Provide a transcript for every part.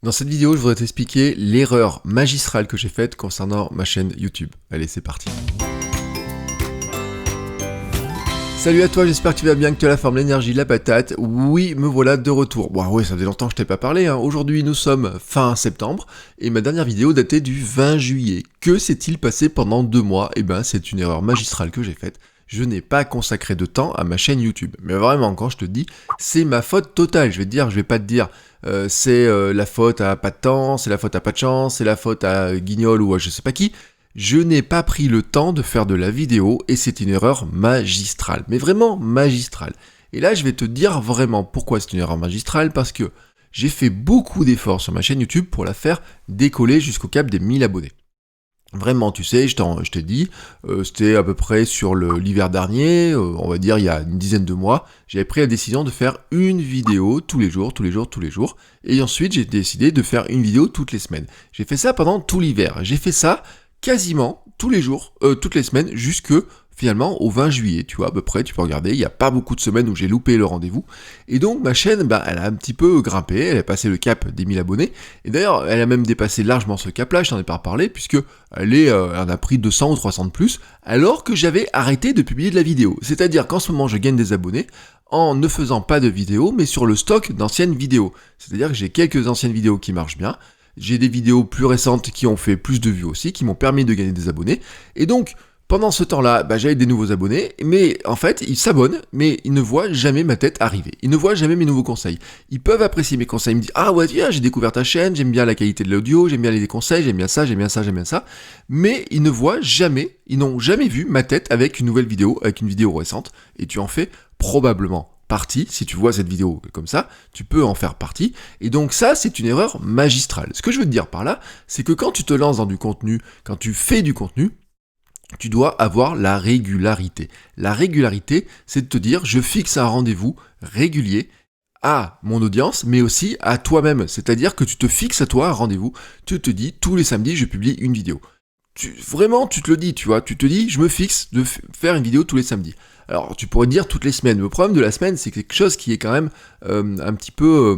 Dans cette vidéo, je voudrais t'expliquer l'erreur magistrale que j'ai faite concernant ma chaîne YouTube. Allez, c'est parti. Salut à toi, j'espère que tu vas bien, que tu as la forme, l'énergie, la patate. Oui, me voilà de retour. Bon, ouais, ça faisait longtemps que je t'ai pas parlé. Aujourd'hui, nous sommes fin septembre et ma dernière vidéo datait du 20 juillet. Que s'est-il passé pendant 2 mois? Eh ben, c'est une erreur magistrale que j'ai faite. Je n'ai pas consacré de temps à ma chaîne YouTube. Mais vraiment, quand je te dis, c'est ma faute totale. Je vais pas te dire c'est la faute à pas de temps, c'est la faute à pas de chance, c'est la faute à Guignol ou à je sais pas qui. Je n'ai pas pris le temps de faire de la vidéo et c'est une erreur magistrale. Mais vraiment magistrale. Et là, je vais te dire vraiment pourquoi c'est une erreur magistrale, parce que j'ai fait beaucoup d'efforts sur ma chaîne YouTube pour la faire décoller jusqu'au cap des 1000 abonnés. Vraiment, tu sais, je t'ai dit, c'était à peu près sur l'hiver dernier, on va dire il y a une dizaine de mois, j'avais pris la décision de faire une vidéo tous les jours, et ensuite j'ai décidé de faire une vidéo toutes les semaines. J'ai fait ça pendant tout l'hiver, j'ai fait ça quasiment tous les jours, toutes les semaines, jusque finalement au 20 juillet, tu vois, à peu près, tu peux regarder, il n'y a pas beaucoup de semaines où j'ai loupé le rendez-vous, et donc ma chaîne, elle a un petit peu grimpé, elle a passé le cap des 1000 abonnés, et d'ailleurs, elle a même dépassé largement ce cap-là, je t'en ai pas reparlé, puisque elle en a pris 200 ou 300 de plus, alors que j'avais arrêté de publier de la vidéo. C'est-à-dire qu'en ce moment, je gagne des abonnés en ne faisant pas de vidéo, mais sur le stock d'anciennes vidéos. C'est-à-dire que j'ai quelques anciennes vidéos qui marchent bien, j'ai des vidéos plus récentes qui ont fait plus de vues aussi, qui m'ont permis de gagner des abonnés, et donc, pendant ce temps-là, j'avais des nouveaux abonnés, mais en fait, ils s'abonnent, mais ils ne voient jamais ma tête arriver. Ils ne voient jamais mes nouveaux conseils. Ils peuvent apprécier mes conseils, ils me disent « Ah ouais, tiens, j'ai découvert ta chaîne, j'aime bien la qualité de l'audio, j'aime bien les conseils, j'aime bien ça, j'aime bien ça, j'aime bien ça. » Mais ils ne voient jamais, ils n'ont jamais vu ma tête avec une nouvelle vidéo, avec une vidéo récente, et tu en fais probablement partie. Si tu vois cette vidéo comme ça, tu peux en faire partie. Et donc ça, c'est une erreur magistrale. Ce que je veux te dire par là, c'est que quand tu te lances dans du contenu, quand tu fais du contenu, tu dois avoir la régularité. La régularité, c'est de te dire, je fixe un rendez-vous régulier à mon audience, mais aussi à toi-même. C'est-à-dire que tu te fixes à toi un rendez-vous, tu te dis, tous les samedis, je publie une vidéo. Vraiment, tu te le dis, tu vois, tu te dis, je me fixe de faire une vidéo tous les samedis. Alors, tu pourrais dire toutes les semaines. Le problème de la semaine, c'est quelque chose qui est quand même un petit peu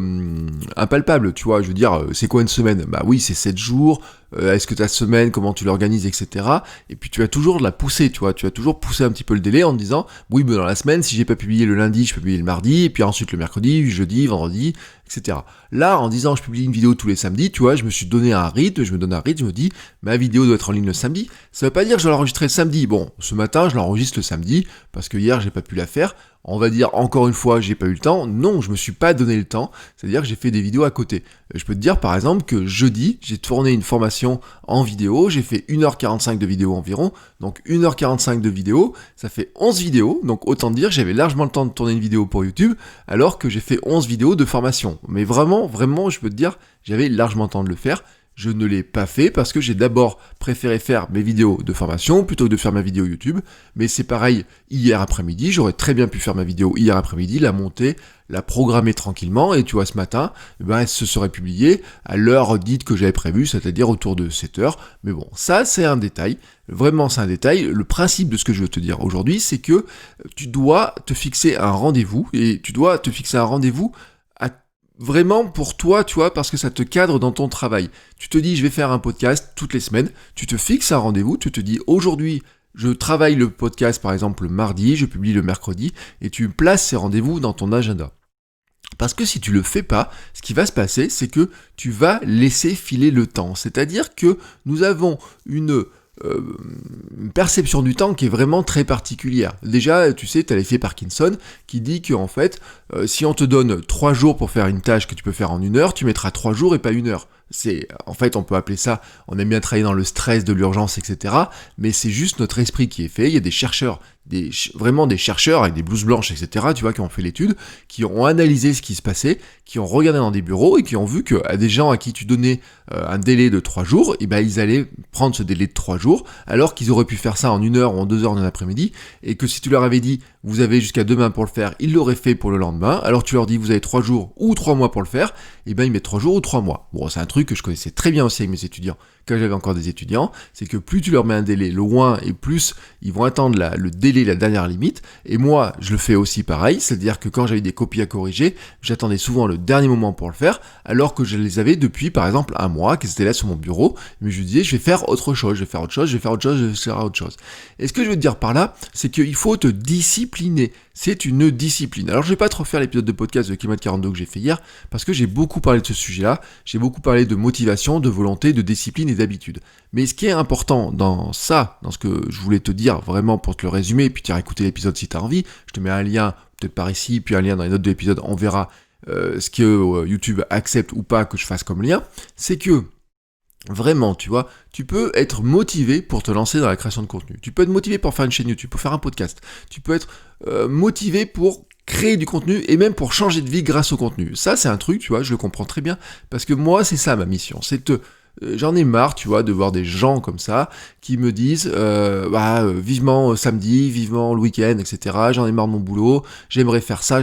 impalpable, tu vois. Je veux dire, c'est quoi une semaine? Bah oui, c'est 7 jours. Est-ce que ta semaine, comment tu l'organises, etc. Et puis tu vas toujours la pousser, tu vois. Tu vas toujours pousser un petit peu le délai en te disant, oui, dans la semaine, si j'ai pas publié le lundi, je peux publier le mardi, et puis ensuite le mercredi, jeudi, vendredi, etc. Là, en disant, je publie une vidéo tous les samedis, tu vois, je me suis donné un rythme, je me dis, ma vidéo doit être en ligne le samedi. Ça veut pas dire que je dois l'enregistrer le samedi. Bon, ce matin, je l'enregistre le samedi, parce que hier, j'ai pas pu la faire. On va dire, encore une fois, j'ai pas eu le temps. Non, je me suis pas donné le temps. C'est-à-dire que j'ai fait des vidéos à côté. Je peux te dire, par exemple, que jeudi, j'ai tourné une formation en vidéo. J'ai fait 1h45 de vidéo environ. Donc, 1h45 de vidéo, ça fait 11 vidéos. Donc, autant dire, j'avais largement le temps de tourner une vidéo pour YouTube, alors que j'ai fait 11 vidéos de formation. Mais vraiment, je peux te dire, j'avais largement le temps de le faire. Je ne l'ai pas fait parce que j'ai d'abord préféré faire mes vidéos de formation plutôt que de faire ma vidéo YouTube. Mais c'est pareil, hier après-midi, j'aurais très bien pu faire ma vidéo hier après-midi, la monter, la programmer tranquillement. Et tu vois, ce matin, elle se serait publiée à l'heure dite que j'avais prévue, c'est-à-dire autour de 7h. Mais bon, ça c'est un détail. Vraiment, c'est un détail. Le principe de ce que je veux te dire aujourd'hui, c'est que tu dois te fixer un rendez-vous. Et tu dois te fixer un rendez-vous vraiment pour toi, tu vois, parce que ça te cadre dans ton travail. Tu te dis, je vais faire un podcast toutes les semaines, tu te fixes un rendez-vous, tu te dis, aujourd'hui, je travaille le podcast, par exemple, le mardi, je publie le mercredi, et tu places ces rendez-vous dans ton agenda. Parce que si tu le fais pas, ce qui va se passer, c'est que tu vas laisser filer le temps. C'est-à-dire que nous avons une perception du temps qui est vraiment très particulière. Déjà, tu sais, tu as l'effet Parkinson qui dit que en fait, si on te donne 3 jours pour faire une tâche que tu peux faire en 1 heure, tu mettras 3 jours et pas 1 heure. En fait, on peut appeler ça, on aime bien travailler dans le stress de l'urgence, etc. Mais c'est juste notre esprit qui est fait. Il y a des chercheurs, vraiment des chercheurs avec des blouses blanches, etc., tu vois, qui ont fait l'étude, qui ont analysé ce qui se passait, qui ont regardé dans des bureaux et qui ont vu que à des gens à qui tu donnais un délai de 3 jours, ils allaient prendre ce délai de 3 jours, alors qu'ils auraient pu faire ça en 1 heure ou en 2 heures dans l'après-midi, et que si tu leur avais dit, vous avez jusqu'à demain pour le faire, ils l'auraient fait pour le lendemain. Alors tu leur dis, vous avez 3 jours ou 3 mois pour le faire, ils mettent 3 jours ou 3 mois. Bon, c'est un truc que je connaissais très bien aussi avec mes étudiants, quand j'avais encore des étudiants, c'est que plus tu leur mets un délai loin et plus ils vont attendre le délai délai, la dernière limite, et moi, je le fais aussi pareil, c'est-à-dire que quand j'avais des copies à corriger, j'attendais souvent le dernier moment pour le faire, alors que je les avais depuis, par exemple, un mois, qu'ils étaient là sur mon bureau, mais je me disais, je vais faire autre chose, je vais faire autre chose, je vais faire autre chose, je vais faire autre chose. Et ce que je veux te dire par là, c'est qu'il faut te discipliner. C'est une discipline. Alors je vais pas te refaire l'épisode de podcast de Kilomètre 42 que j'ai fait hier, parce que j'ai beaucoup parlé de ce sujet-là, j'ai beaucoup parlé de motivation, de volonté, de discipline et d'habitude. Mais ce qui est important dans ça, dans ce que je voulais te dire vraiment pour te le résumer, et puis tu iras écouter l'épisode si tu as envie, je te mets un lien, peut-être par ici, puis un lien dans les notes de l'épisode, on verra ce que YouTube accepte ou pas que je fasse comme lien, c'est que vraiment, tu vois, tu peux être motivé pour te lancer dans la création de contenu. Tu peux être motivé pour faire une chaîne YouTube, pour faire un podcast. Tu peux être motivé pour créer du contenu et même pour changer de vie grâce au contenu. Ça, c'est un truc, tu vois, je le comprends très bien parce que moi, c'est ça ma mission. J'en ai marre, tu vois, de voir des gens comme ça qui me disent vivement samedi, vivement le week-end, etc. J'en ai marre de mon boulot, j'aimerais faire ça,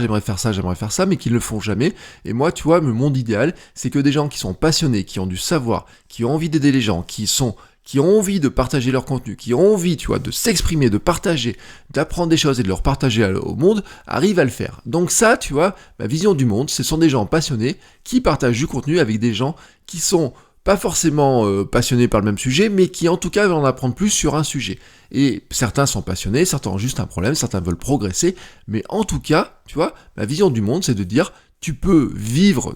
mais qu'ils ne le font jamais. Et moi, tu vois, le monde idéal, c'est que des gens qui sont passionnés, qui ont du savoir, qui ont envie d'aider les gens, qui ont envie de partager leur contenu, qui ont envie, tu vois, de s'exprimer, de partager, d'apprendre des choses et de leur partager au monde, arrivent à le faire. Donc ça, tu vois, ma vision du monde, ce sont des gens passionnés qui partagent du contenu avec des gens qui sont pas forcément passionnés par le même sujet, mais qui en tout cas veulent en apprendre plus sur un sujet. Et certains sont passionnés, certains ont juste un problème, certains veulent progresser, mais en tout cas, tu vois, ma vision du monde, c'est de dire, tu peux vivre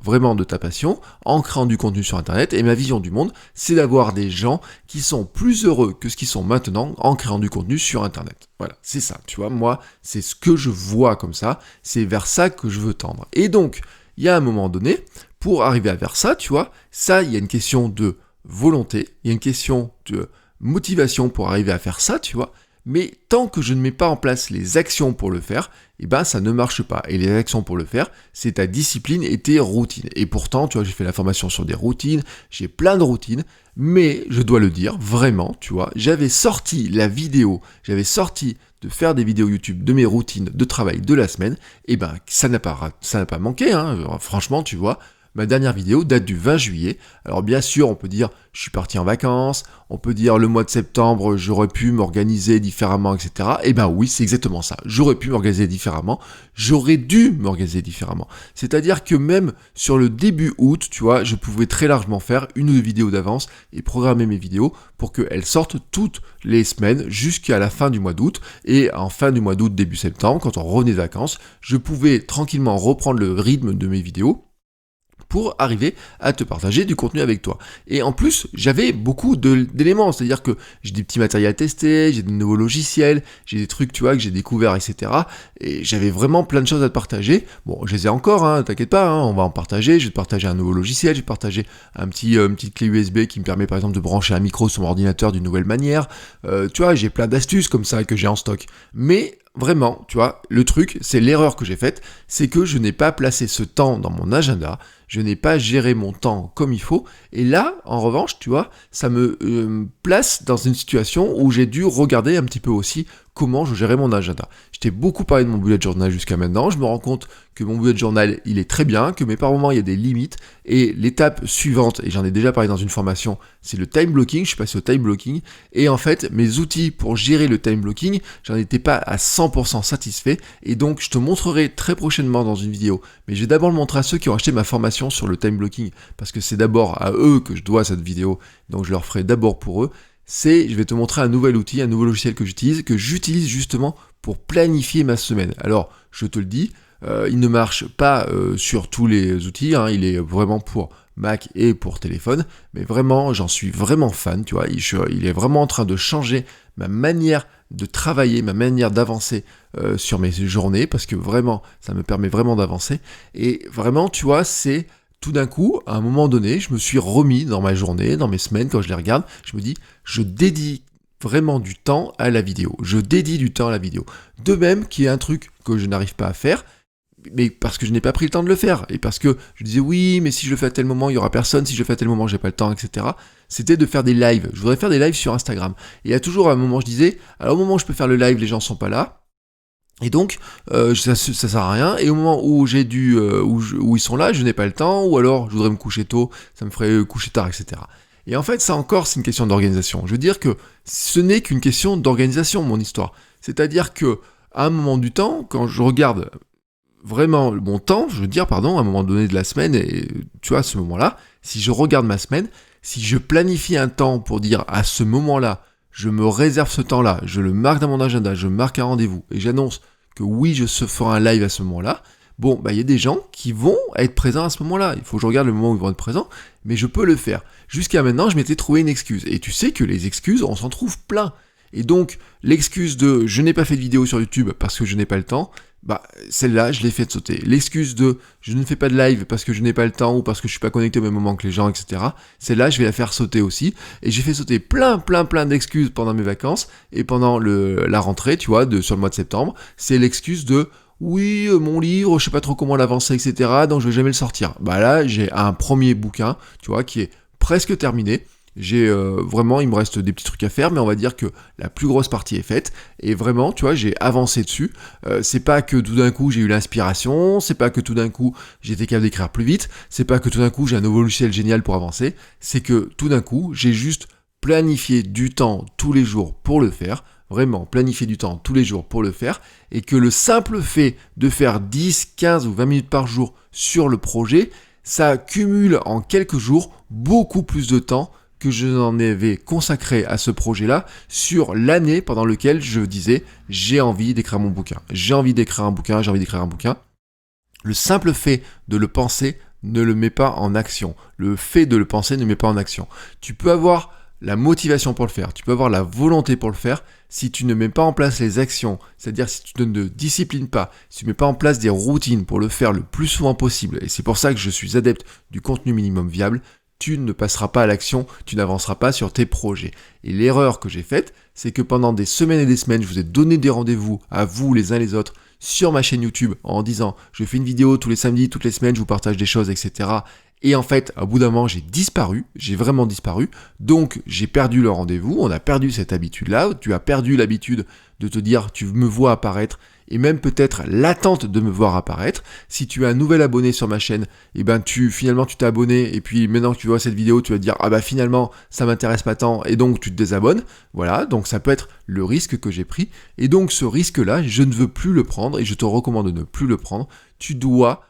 vraiment de ta passion en créant du contenu sur Internet, et ma vision du monde, c'est d'avoir des gens qui sont plus heureux que ce qu'ils sont maintenant en créant du contenu sur Internet. Voilà, c'est ça, tu vois, moi, c'est ce que je vois comme ça, c'est vers ça que je veux tendre. Et donc, il y a un moment donné, pour arriver à vers ça, tu vois, ça, il y a une question de volonté, il y a une question de motivation pour arriver à faire ça, tu vois, mais tant que je ne mets pas en place les actions pour le faire, eh ben ça ne marche pas. Et les actions pour le faire, c'est ta discipline et tes routines. Et pourtant, tu vois, j'ai fait la formation sur des routines, j'ai plein de routines, mais je dois le dire, vraiment, tu vois, j'avais sorti de faire des vidéos YouTube de mes routines de travail de la semaine, et ben ça n'a pas manqué, hein, franchement, tu vois. Ma dernière vidéo date du 20 juillet. Alors bien sûr, on peut dire je suis parti en vacances, on peut dire le mois de septembre, j'aurais pu m'organiser différemment, etc. Eh ben oui, c'est exactement ça. J'aurais pu m'organiser différemment, j'aurais dû m'organiser différemment. C'est-à-dire que même sur le début août, tu vois, je pouvais très largement faire une ou deux vidéos d'avance et programmer mes vidéos pour qu'elles sortent toutes les semaines jusqu'à la fin du mois d'août. Et en fin du mois d'août, début septembre, quand on revenait de vacances, je pouvais tranquillement reprendre le rythme de mes vidéos pour arriver à te partager du contenu avec toi. Et en plus, j'avais beaucoup d'éléments, c'est-à-dire que j'ai des petits matériels à tester, j'ai des nouveaux logiciels, j'ai des trucs, tu vois, que j'ai découverts, etc. Et j'avais vraiment plein de choses à te partager. Bon, je les ai encore, hein, t'inquiète pas, hein, on va en partager, je vais te partager un nouveau logiciel, je vais te partager une petite clé USB qui me permet par exemple de brancher un micro sur mon ordinateur d'une nouvelle manière. Tu vois, j'ai plein d'astuces comme ça que j'ai en stock. Mais vraiment, tu vois, le truc, c'est l'erreur que j'ai faite, c'est que je n'ai pas placé ce temps dans mon agenda, je n'ai pas géré mon temps comme il faut, et là, en revanche, tu vois, ça me place dans une situation où j'ai dû regarder un petit peu aussi comment je gérais mon agenda. Je t'ai beaucoup parlé de mon bullet journal jusqu'à maintenant, je me rends compte que mon bullet journal, il est très bien, que mais par moments, il y a des limites, et l'étape suivante, et j'en ai déjà parlé dans une formation, c'est le time blocking, je suis passé au time blocking, et en fait, mes outils pour gérer le time blocking, j'en étais pas à 100% satisfait, et donc je te montrerai très prochainement dans une vidéo, mais je vais d'abord le montrer à ceux qui ont acheté ma formation sur le time blocking, parce que c'est d'abord à eux que je dois cette vidéo, donc je leur ferai d'abord pour eux. Je vais te montrer un nouvel outil, un nouveau logiciel que j'utilise justement pour planifier ma semaine. Alors, je te le dis, il ne marche pas sur tous les outils, hein, il est vraiment pour Mac et pour téléphone, mais vraiment, j'en suis vraiment fan, tu vois, il est vraiment en train de changer ma manière de travailler, ma manière d'avancer sur mes journées, parce que vraiment, ça me permet vraiment d'avancer, et vraiment, tu vois, c'est tout d'un coup, à un moment donné, je me suis remis dans ma journée, dans mes semaines, quand je les regarde, je me dis, je dédie vraiment du temps à la vidéo. Je dédie du temps à la vidéo. De même qu'il y a un truc que je n'arrive pas à faire, mais parce que je n'ai pas pris le temps de le faire, et parce que je disais oui, mais si je le fais à tel moment, il y aura personne, si je le fais à tel moment, j'ai pas le temps, etc. C'était de faire des lives. Je voudrais faire des lives sur Instagram. Et il y a toujours un moment, je disais, alors au moment où je peux faire le live, les gens sont pas là. Et donc, ça sert à rien. Et au moment où où ils sont là, je n'ai pas le temps, ou alors je voudrais me coucher tôt, ça me ferait coucher tard, etc. Et en fait, ça encore, c'est une question d'organisation. Je veux dire que ce n'est qu'une question d'organisation, mon histoire. C'est-à-dire que à un moment du temps, quand je regarde vraiment mon temps, je veux dire, pardon, à un moment donné de la semaine, et tu vois, à ce moment-là, si je regarde ma semaine, si je planifie un temps pour dire à ce moment-là, je me réserve ce temps-là, je le marque dans mon agenda, je marque un rendez-vous, et j'annonce que oui, je ferai un live à ce moment-là, bon, il y a des gens qui vont être présents à ce moment-là. Il faut que je regarde le moment où ils vont être présents, mais je peux le faire. Jusqu'à maintenant, je m'étais trouvé une excuse. Et tu sais que les excuses, on s'en trouve plein. Et donc, l'excuse de « je n'ai pas fait de vidéo sur YouTube parce que je n'ai pas le temps », celle-là, je l'ai fait sauter. L'excuse de « je ne fais pas de live parce que je n'ai pas le temps ou parce que je suis pas connecté au même moment que les gens, etc. », celle-là, je vais la faire sauter aussi. Et j'ai fait sauter plein d'excuses pendant mes vacances et pendant la rentrée, tu vois, sur le mois de septembre. C'est l'excuse de « oui, mon livre, je sais pas trop comment l'avancer, etc. donc je vais jamais le sortir ». Là, j'ai un premier bouquin, tu vois, qui est presque terminé. J'ai vraiment, il me reste des petits trucs à faire, mais on va dire que la plus grosse partie est faite. Et vraiment, tu vois, j'ai avancé dessus. C'est pas que tout d'un coup j'ai eu l'inspiration, c'est pas que tout d'un coup j'ai été capable d'écrire plus vite, c'est pas que tout d'un coup j'ai un nouveau logiciel génial pour avancer, c'est que tout d'un coup j'ai juste planifié du temps tous les jours pour le faire. Vraiment, planifier du temps tous les jours pour le faire, et que le simple fait de faire 10, 15 ou 20 minutes par jour sur le projet, ça cumule en quelques jours beaucoup plus de temps que je n'en avais consacré à ce projet-là sur l'année pendant laquelle je disais « j'ai envie d'écrire mon bouquin, j'ai envie d'écrire un bouquin, j'ai envie d'écrire un bouquin ». Le simple fait de le penser ne le met pas en action. Le fait de le penser ne met pas en action. Tu peux avoir la motivation pour le faire, tu peux avoir la volonté pour le faire, si tu ne mets pas en place les actions, c'est-à-dire si tu ne te disciplines pas, si tu ne mets pas en place des routines pour le faire le plus souvent possible, et c'est pour ça que je suis adepte du contenu minimum viable, tu ne passeras pas à l'action, tu n'avanceras pas sur tes projets. Et l'erreur que j'ai faite, c'est que pendant des semaines et des semaines, je vous ai donné des rendez-vous à vous les uns les autres sur ma chaîne YouTube en disant je fais une vidéo tous les samedis, toutes les semaines, je vous partage des choses, etc. Et en fait, au bout d'un moment, j'ai disparu, j'ai vraiment disparu, donc j'ai perdu le rendez-vous, on a perdu cette habitude-là, tu as perdu l'habitude de te dire tu me vois apparaître, et même peut-être l'attente de me voir apparaître. Si tu es un nouvel abonné sur ma chaîne, et finalement tu t'es abonné, et puis maintenant que tu vois cette vidéo, tu vas te dire finalement ça m'intéresse pas tant, et donc tu te désabonnes. Voilà, donc ça peut être le risque que j'ai pris, et donc ce risque-là, je ne veux plus le prendre, et je te recommande de ne plus le prendre. Tu dois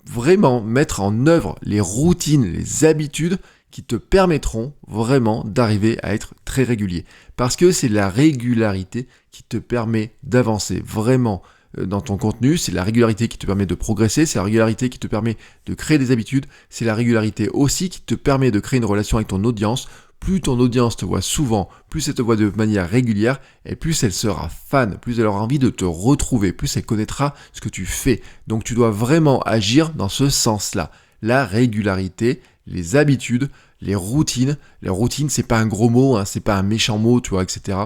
vraiment mettre en œuvre les routines, les habitudes qui te permettront vraiment d'arriver à être très régulier. Parce que c'est la régularité qui te permet d'avancer vraiment dans ton contenu, c'est la régularité qui te permet de progresser, c'est la régularité qui te permet de créer des habitudes, c'est la régularité aussi qui te permet de créer une relation avec ton audience. Plus ton audience te voit souvent, plus elle te voit de manière régulière, et plus elle sera fan, plus elle aura envie de te retrouver, plus elle connaîtra ce que tu fais. Donc tu dois vraiment agir dans ce sens-là. La régularité, les habitudes, les routines. Les routines, c'est pas un gros mot, c'est pas un méchant mot, tu vois, etc.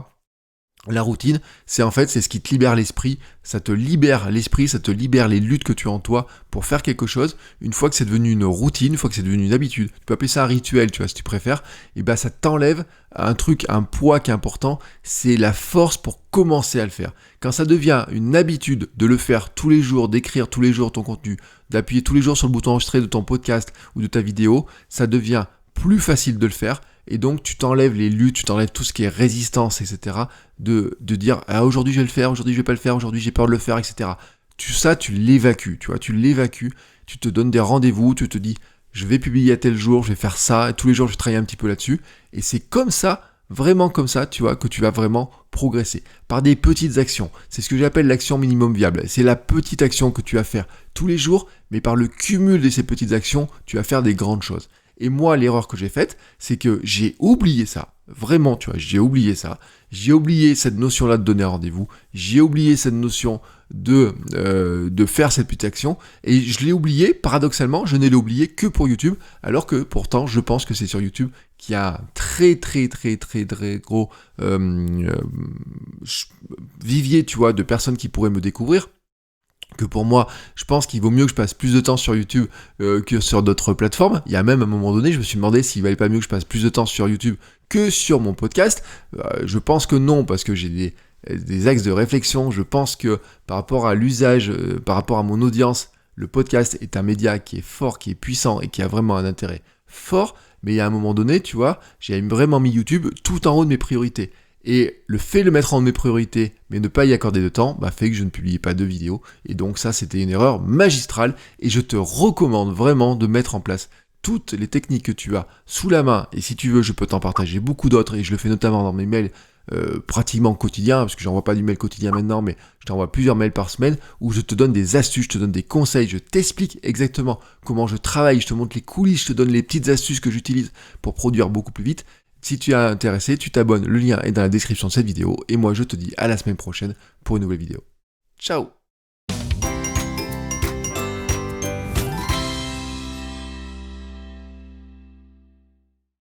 La routine, c'est ce qui te libère l'esprit, ça te libère l'esprit, ça te libère les luttes que tu as en toi pour faire quelque chose. Une fois que c'est devenu une routine, une fois que c'est devenu une habitude, tu peux appeler ça un rituel, tu vois, si tu préfères, et ça t'enlève un poids qui est important, c'est la force pour commencer à le faire. Quand ça devient une habitude de le faire tous les jours, d'écrire tous les jours ton contenu, d'appuyer tous les jours sur le bouton enregistrer de ton podcast ou de ta vidéo, ça devient plus facile de le faire. Et donc tu t'enlèves les luttes, tu t'enlèves tout ce qui est résistance, etc. De dire aujourd'hui je vais le faire, aujourd'hui je vais pas le faire, aujourd'hui j'ai peur de le faire, etc. Tu l'évacues, tu vois, tu l'évacues, tu te donnes des rendez-vous, tu te dis je vais publier à tel jour, je vais faire ça, et tous les jours je vais travailler un petit peu là-dessus. Et c'est comme ça, vraiment comme ça, tu vois, que tu vas vraiment progresser. Par des petites actions. C'est ce que j'appelle l'action minimum viable. C'est la petite action que tu vas faire tous les jours, mais par le cumul de ces petites actions, tu vas faire des grandes choses. Et moi, l'erreur que j'ai faite, c'est que j'ai oublié ça. Vraiment, tu vois, j'ai oublié ça. J'ai oublié cette notion-là de donner un rendez-vous. J'ai oublié cette notion de faire cette petite action. Et je l'ai oublié, paradoxalement, je ne l'ai oublié que pour YouTube. Alors que pourtant, je pense que c'est sur YouTube qu'il y a un très gros vivier, tu vois, de personnes qui pourraient me découvrir. Que pour moi, je pense qu'il vaut mieux que je passe plus de temps sur YouTube que sur d'autres plateformes. Il y a même à un moment donné, je me suis demandé s'il valait pas mieux que je passe plus de temps sur YouTube que sur mon podcast. Je pense que non, parce que j'ai des axes de réflexion. Je pense que par rapport à l'usage, par rapport à mon audience, le podcast est un média qui est fort, qui est puissant et qui a vraiment un intérêt fort. Mais il y a un moment donné, tu vois, j'ai vraiment mis YouTube tout en haut de mes priorités. Et le fait de le mettre en haut de mes priorités, mais ne pas y accorder de temps, fait que je ne publiais pas de vidéos. Et donc ça, c'était une erreur magistrale. Et je te recommande vraiment de mettre en place toutes les techniques que tu as sous la main. Et si tu veux, je peux t'en partager beaucoup d'autres. Et je le fais notamment dans mes mails pratiquement quotidiens, parce que j'envoie pas du mail quotidien maintenant, mais je t'envoie plusieurs mails par semaine où je te donne des astuces, je te donne des conseils, je t'explique exactement comment je travaille, je te montre les coulisses, je te donne les petites astuces que j'utilise pour produire beaucoup plus vite. Si tu es intéressé, tu t'abonnes, le lien est dans la description de cette vidéo, et moi je te dis à la semaine prochaine pour une nouvelle vidéo. Ciao!